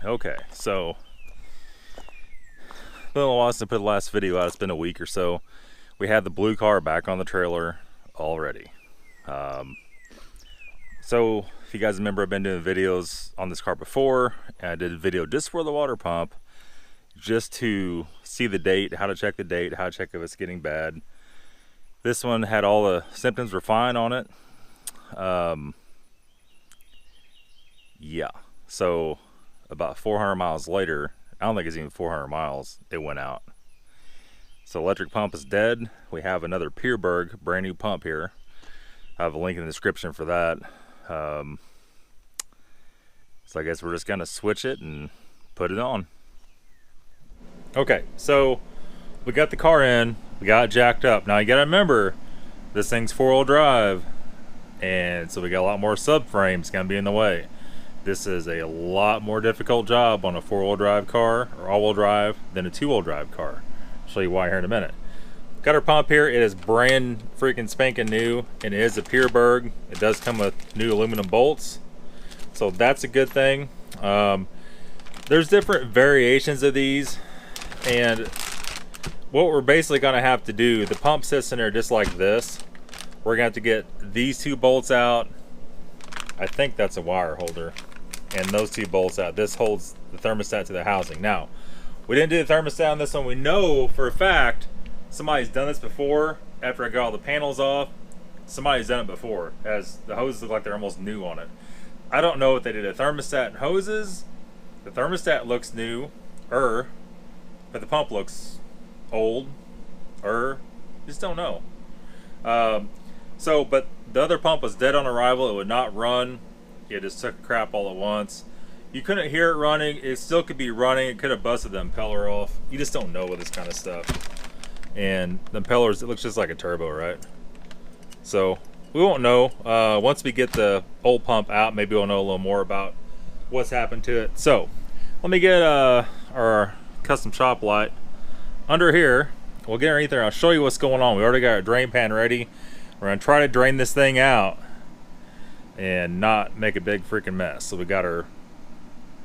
Okay, so been a little while since I put the last video out. It's been a week or so. We had the blue car back on the trailer already. So if you guys remember, I've been doing videos on this car before, and I did a video just for the water pump, just to see the date, how to check the date, how to check if it's getting bad. This one had all the symptoms were fine on it. Yeah, so about 400 miles later, I don't think it's even 400 miles, it went out. So electric pump is dead. We have another Pierberg brand new pump here. I have a link in the description for that. So I guess we're just gonna switch it and put it on. Okay, so we got the car in, we got it jacked up. Now you gotta remember, this thing's 4-wheel drive, and so we got a lot more subframes gonna be in the way. This is a lot more difficult job on a 4-wheel drive car or all-wheel drive than a 2-wheel drive car. I'll show you why here in a minute. Got our pump here. It is brand freaking spanking new, and it is a Pierberg. It does come with new aluminum bolts, so that's a good thing. There's different variations of these, and what we're basically gonna have to do, the pump sits in there just like this. We're gonna have to get these two bolts out. I think that's a wire holder, and those two bolts out. This holds the thermostat to the housing. Now, we didn't do the thermostat on this one. We know for a fact somebody's done this before. After I got all the panels off, somebody's done it before, as the hoses look like they're almost new on it. I don't know if they did a thermostat and hoses. The thermostat looks new, but the pump looks old, just don't know. But the other pump was dead on arrival. It would not run. It just took a crap all at once. You couldn't hear it running. It still could be running. It could have busted the impeller off. You just don't know with this kind of stuff. And the impellers, it looks just like a turbo, right? So we won't know. Once we get the old pump out, maybe we'll know a little more about what's happened to it. So let me get our custom shop light under here. We'll get underneath there. I'll show you what's going on. We already got our drain pan ready. We're gonna try to drain this thing out and not make a big freaking mess. So we got our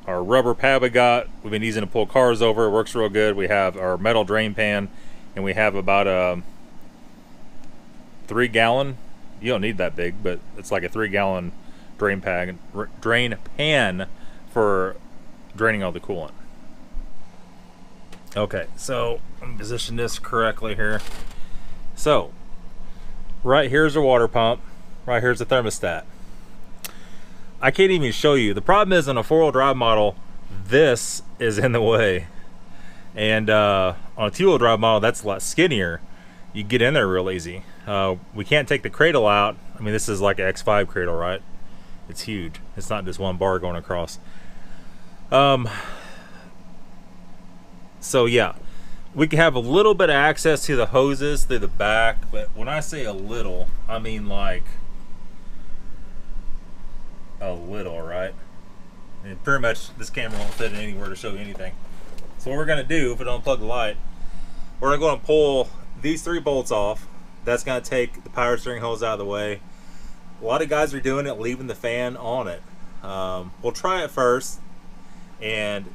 rubber pad we've been using to pull cars over. It works real good. We have our metal drain pan, and we have about a 3-gallon, you don't need that big, but it's like a 3-gallon drain pan for draining all the coolant. Okay, so let me position this correctly here. So right here's the water pump, right here's the thermostat. I can't even show you. The problem is on a 4-wheel drive model, this is in the way. And on a 2-wheel drive model, that's a lot skinnier. You get in there real easy. We can't take the cradle out. I mean, this is like an X5 cradle, right? It's huge. It's not just one bar going across. So yeah, we can have a little bit of access to the hoses through the back, but when I say a little, I mean like a little, right? And pretty much this camera won't fit anywhere to show you anything. So what we're gonna do, if we don't plug the light, we're gonna go and pull these 3 bolts off. That's gonna take the power steering hose out of the way. A lot of guys are doing it, leaving the fan on it. We'll try it first, and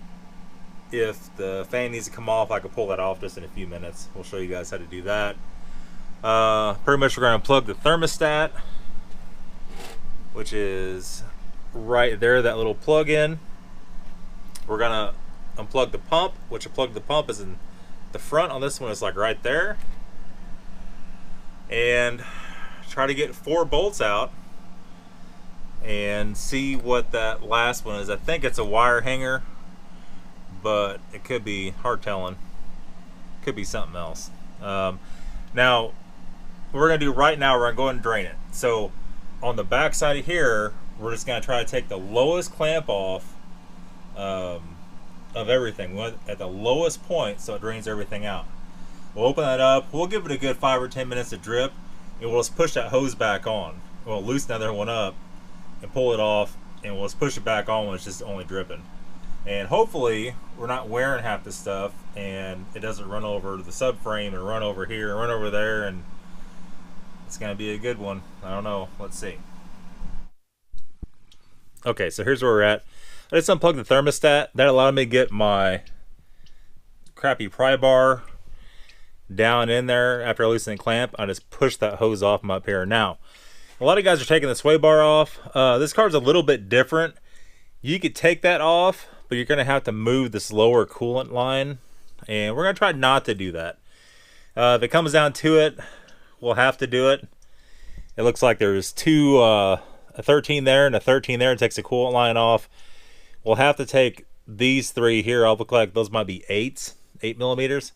if the fan needs to come off, I can pull that off just in a few minutes. We'll show you guys how to do that. Pretty much we're gonna plug the thermostat, which is right there, that little plug in. We're gonna unplug the pump, which unplug the pump is in the front on this one, is like right there. And try to get 4 bolts out and see what that last one is. I think it's a wire hanger, but it could be, hard telling. Could be something else. Now, what we're gonna do right now, we're gonna go ahead and drain it. So on the back side of here, we're just gonna try to take the lowest clamp off of everything. We want it at the lowest point so it drains everything out. We'll open that up. We'll give it a good 5 or 10 minutes to drip, and we'll just push that hose back on. We'll loosen the other one up and pull it off, and we'll just push it back on when it's just only dripping. And hopefully we're not wearing half the stuff and it doesn't run over the subframe and run over here and run over there, and it's gonna be a good one. I don't know, let's see. Okay, so here's where we're at. I just unplugged the thermostat. That allowed me to get my crappy pry bar down in there after I loosen the clamp. I just push that hose off from up here. Now, a lot of guys are taking the sway bar off. This car's a little bit different. You could take that off, but you're going to have to move this lower coolant line, and we're going to try not to do that. If it comes down to it, we'll have to do it. It looks like there's two, a 13 there and a 13 there. It takes the coolant line off. We'll have to take these three here. I'll look like those might be 8 millimeters.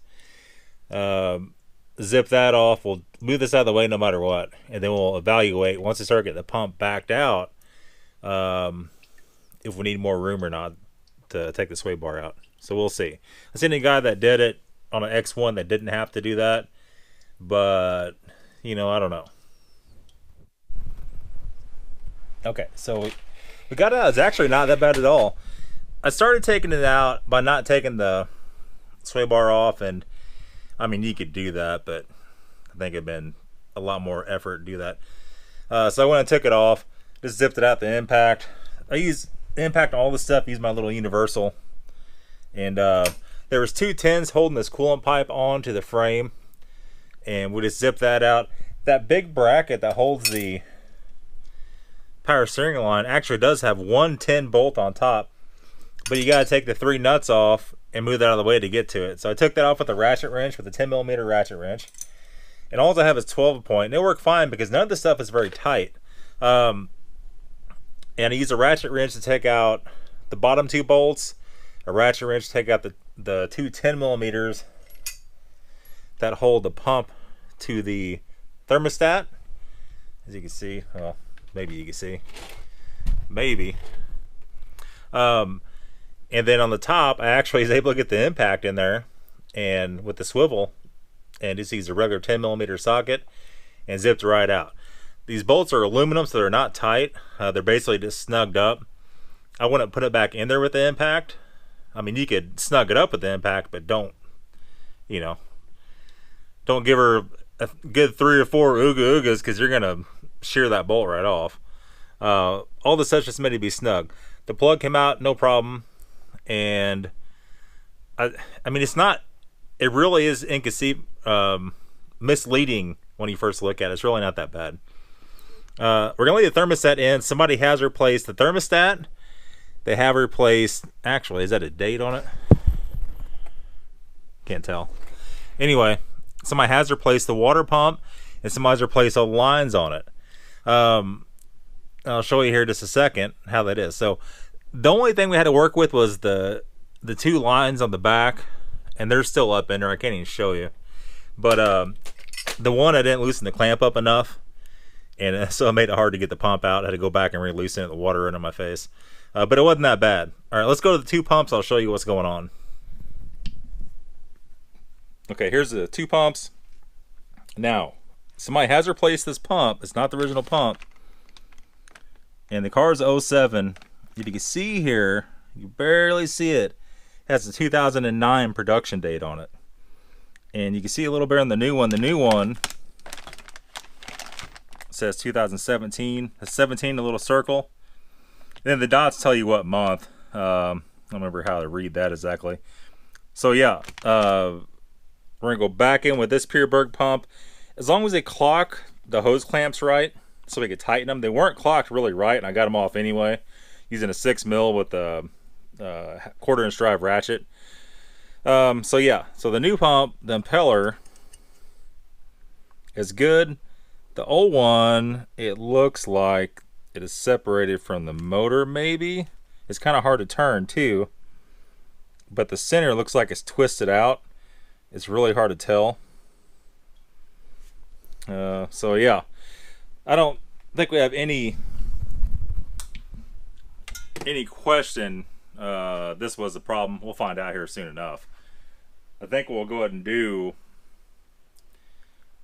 Zip that off. We'll move this out of the way no matter what, and then we'll evaluate once we start getting the pump backed out if we need more room or not to take the sway bar out. So we'll see. I seen a guy that did it on an X1 that didn't have to do that, but you know, I don't know. Okay, so we got it out. It's actually not that bad at all. I started taking it out by not taking the sway bar off, and I mean, you could do that, but I think it'd been a lot more effort to do that. So I went and took it off, just zipped it out the impact. I use the impact on all this stuff. I use my little universal, and there was 2 tins holding this coolant pipe onto the frame, and we just zipped that out. That big bracket that holds the power steering line actually does have 1 tin bolt on top, but you got to take the 3 nuts off and move that out of the way to get to it. So I took that off with a ratchet wrench, with a 10 millimeter ratchet wrench, and all I have is 12 point, and it worked fine because none of this stuff is very tight. And I use a ratchet wrench to take out the bottom 2 bolts, a ratchet wrench to take out the 2 10 millimeters that hold the pump to the thermostat. As you can see, well, maybe you can see, maybe. And then on the top, I actually was able to get the impact in there, and with the swivel, and just use a regular 10 millimeter socket and zipped right out. These bolts are aluminum, so they're not tight. They're basically just snugged up. I wouldn't put it back in there with the impact. I mean, you could snug it up with the impact, but don't, you know, don't give her a good 3 or 4 oogas, because you're going to shear that bolt right off. All the stuff just meant to be snug. The plug came out, no problem. And I mean, it's not, it really is misleading when you first look at it. It's really not that bad. We're gonna leave the thermostat in. Somebody has replaced the thermostat. They have replaced, actually, is that a date on it? Can't tell. Anyway, somebody has replaced the water pump, and somebody's replaced all the lines on it. I'll show you here in just a second how that is. So the only thing we had to work with was the 2 lines on the back, and they're still up in there. I can't even show you, but the one, I didn't loosen the clamp up enough, and so it made it hard to get the pump out. I had to go back and re-loosen it, the water into my face, but it wasn't that bad. All right, let's go to the 2 pumps. I'll show you what's going on. Okay, here's the 2 pumps. Now, somebody has replaced this pump. It's not the original pump, and the car is 07. If you can see here, you barely see it. It has a 2009 production date on it, and you can see a little bit on the new one. The new one says 2017. The 17, a little circle, and then the dots tell you what month. I don't remember how to read that exactly. So yeah, we're gonna go back in with this Pierberg pump. As long as they clock the hose clamps right, so we could tighten them. They weren't clocked really right, and I got them off anyway, using a 6 mil with a 1/4 inch drive ratchet. So yeah, so the new pump, the impeller, is good. The old one, it looks like it is separated from the motor, maybe. It's kind of hard to turn too, but the center looks like it's twisted out. It's really hard to tell. So yeah, I don't think we have any question this was the problem. We'll find out here soon enough. I think what we'll go ahead and do,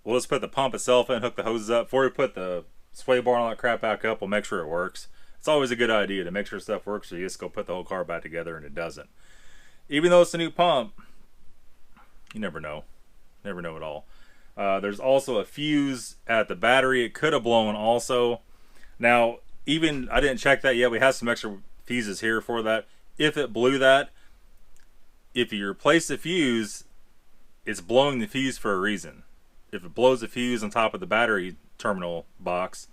we'll just put the pump itself in, hook the hoses up. Before we put the sway bar and all that crap back up, we'll make sure it works. It's always a good idea to make sure stuff works, so you just go put the whole car back together and it doesn't. Even though it's a new pump, you never know. Never know at all. There's also a fuse at the battery. It could have blown also. Now, even, I didn't check that yet. We have some extra fuses here for that. If it blew that, if you replace the fuse, it's blowing the fuse for a reason. If it blows the fuse on top of the battery terminal box,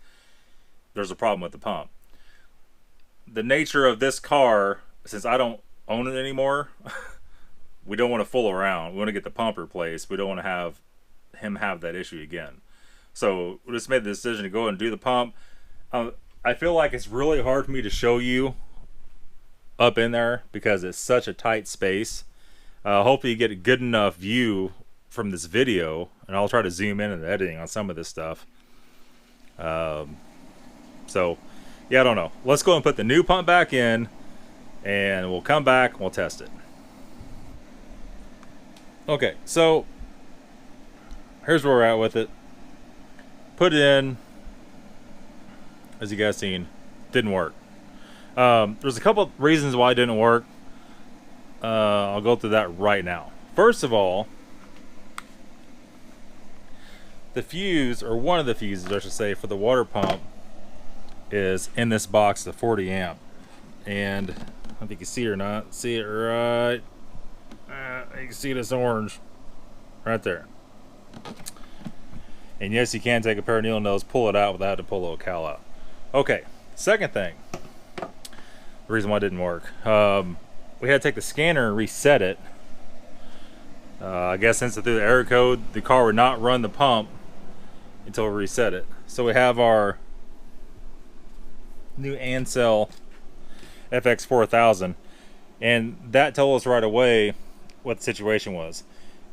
there's a problem with the pump. The nature of this car, since I don't own it anymore, we don't want to fool around. We want to get the pump replaced. We don't want to have him have that issue again. So we just made the decision to go and do the pump. I feel like it's really hard for me to show you up in there because it's such a tight space. Hopefully you get a good enough view from this video, and I'll try to zoom in and editing on some of this stuff. So yeah, I don't know. Let's go and put the new pump back in, and we'll come back and we'll test it. Okay, so here's where we're at with it. Put it in, as you guys seen, didn't work. There's a couple reasons why it didn't work. I'll go through that right now. First of all, the fuse, or one of the fuses I should say, for the water pump is in this box, the 40 amp. And I don't know if you can see it or not. See it right. You can see this orange right there. And yes, you can take a pair of needle nose, pull it out without having to pull a little cal out. Okay, second thing, the reason why it didn't work. We had to take the scanner and reset it. I guess since it threw the error code, the car would not run the pump until we reset it. So we have our new Ansel FX4000, and that told us right away what the situation was.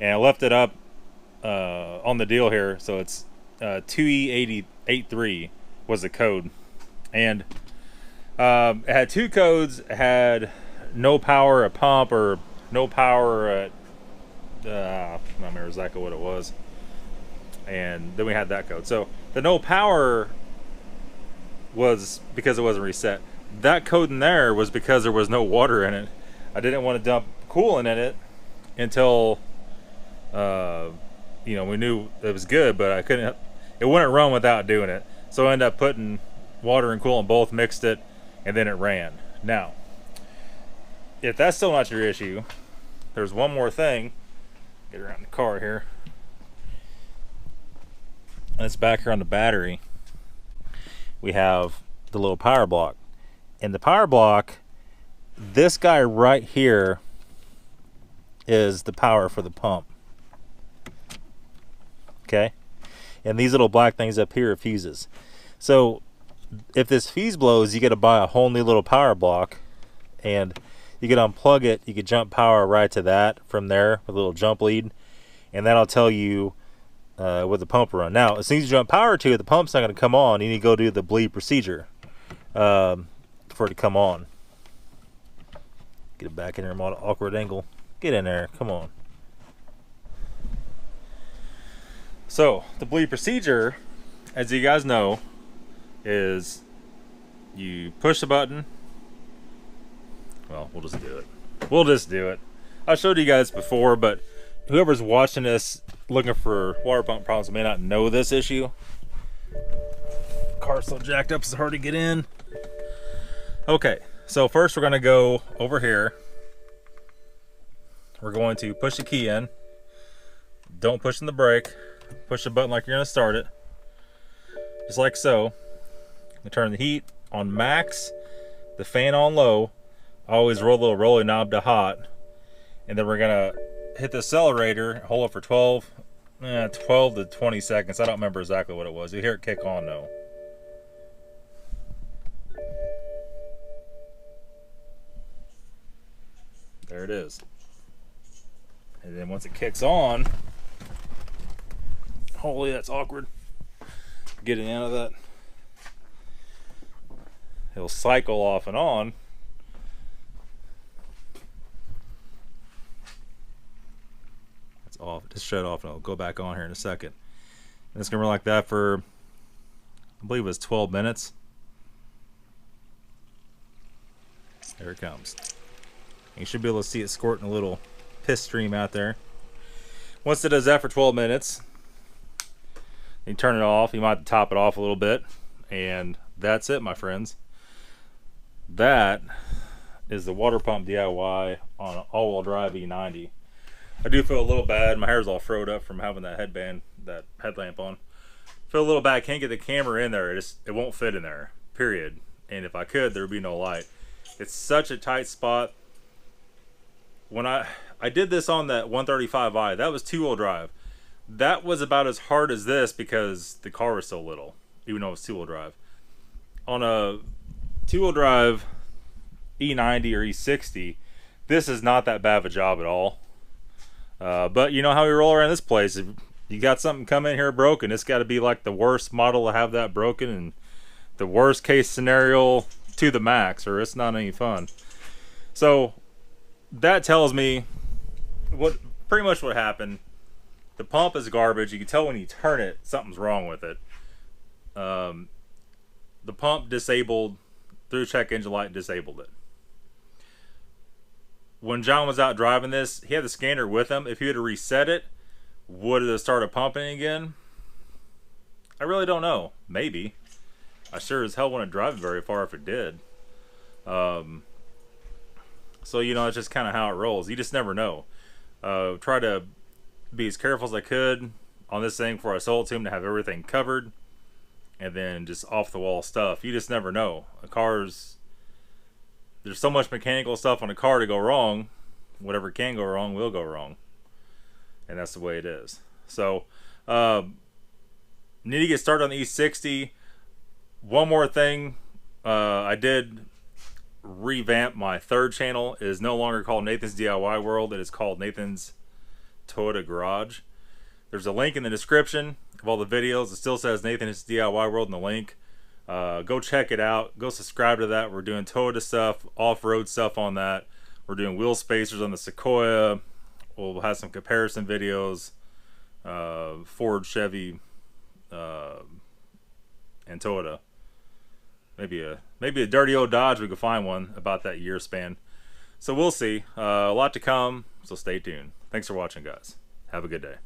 And I left it up on the deal here, so it's 2E8083 was the code, and it had two codes. It had no power at pump, or no power at I don't remember exactly what it was, and then we had that code. So the no power was because it wasn't reset. That code in there was because there was no water in it. I didn't want to dump coolant in it until you know, we knew it was good, but I couldn't, it wouldn't run without doing it. So I ended up putting water and coolant, both mixed it, and then it ran. Now, if that's still not your issue, there's one more thing. Get around the car here. And it's back here on the battery. We have the little power block. And the power block, this guy right here is the power for the pump. Okay, and these little black things up here are fuses. So if this fuse blows, you got to buy a whole new little power block, and you can unplug it. You can jump power right to that from there with a little jump lead, and that'll tell you with the pump run. Now, as soon as you jump power to it, the pump's not going to come on. You need to go do the bleed procedure for it to come on. Get it back in there, awkward angle. Get in there, come on. So the bleed procedure, as you guys know, is you push the button. Well, we'll just do it. We'll just do it. I showed you guys before, but whoever's watching this looking for water pump problems may not know this issue. Car's so jacked up, it's hard to get in. Okay, so first we're going to go over here. We're going to push the key in. Don't push in the brake. Push the button like you're going to start it. Just like so. We turn the heat on max, the fan on low. Always roll the little rolling knob to hot. And then we're going to hit the accelerator, hold it for 12 to 20 seconds. I don't remember exactly what it was. You hear it kick on though. There it is. And then once it kicks on, holy, that's awkward. Getting out of that. It'll cycle off and on. It's off. Just shut off, and I'll go back on here in a second. And it's gonna run like that for, I believe it was 12 minutes. There it comes. You should be able to see it squirting a little piss stream out there. Once it does that for 12 minutes, you turn it off. You might have to top it off a little bit, and that's it, my friends. That is the water pump DIY on an all-wheel drive E90. I do feel a little bad. My hair's all froed up from having that headlamp on. Feel a little bad. Can't get the camera in there. It won't fit in there, period. And if I could, there would be no light. It's such a tight spot. When I did this on that 135i, that was two-wheel drive. That was about as hard as this because the car was so little, even though it was two-wheel drive. On a two-wheel drive E90 or E60, this is not that bad of a job at all. But you know how we roll around this place. If you got something come in here broken, it's got to be like the worst model to have that broken and the worst case scenario to the max, or it's not any fun. So that tells me pretty much what happened. The pump is garbage. You can tell when you turn it, something's wrong with it. The pump disabled through check engine light, disabled it. When John was out driving this, he had the scanner with him. If he had to reset it, would it have started pumping again? I really don't know. Maybe. I sure as hell wouldn't drive very far if it did. So, you know, it's just kind of how it rolls. You just never know. Try to be as careful as I could on this thing before I sold it to him to have everything covered. And then just off-the-wall stuff. You just never know. There's so much mechanical stuff on a car to go wrong. Whatever can go wrong will go wrong. And that's the way it is. So, need to get started on the E60. One more thing. I did revamp my third channel. It is no longer called Nathan's DIY World. It is called Nathan's Toyota Garage. There's a link in the description of all the videos. It still says Nathan's DIY World in the link. Go check it out. Go subscribe to that. We're doing Toyota stuff, off-road stuff on that. We're doing wheel spacers on the Sequoia. We'll have some comparison videos. Ford, Chevy, and Toyota. Maybe a dirty old Dodge. We could find one about that year span. So we'll see. A lot to come. So stay tuned. Thanks for watching, guys. Have a good day.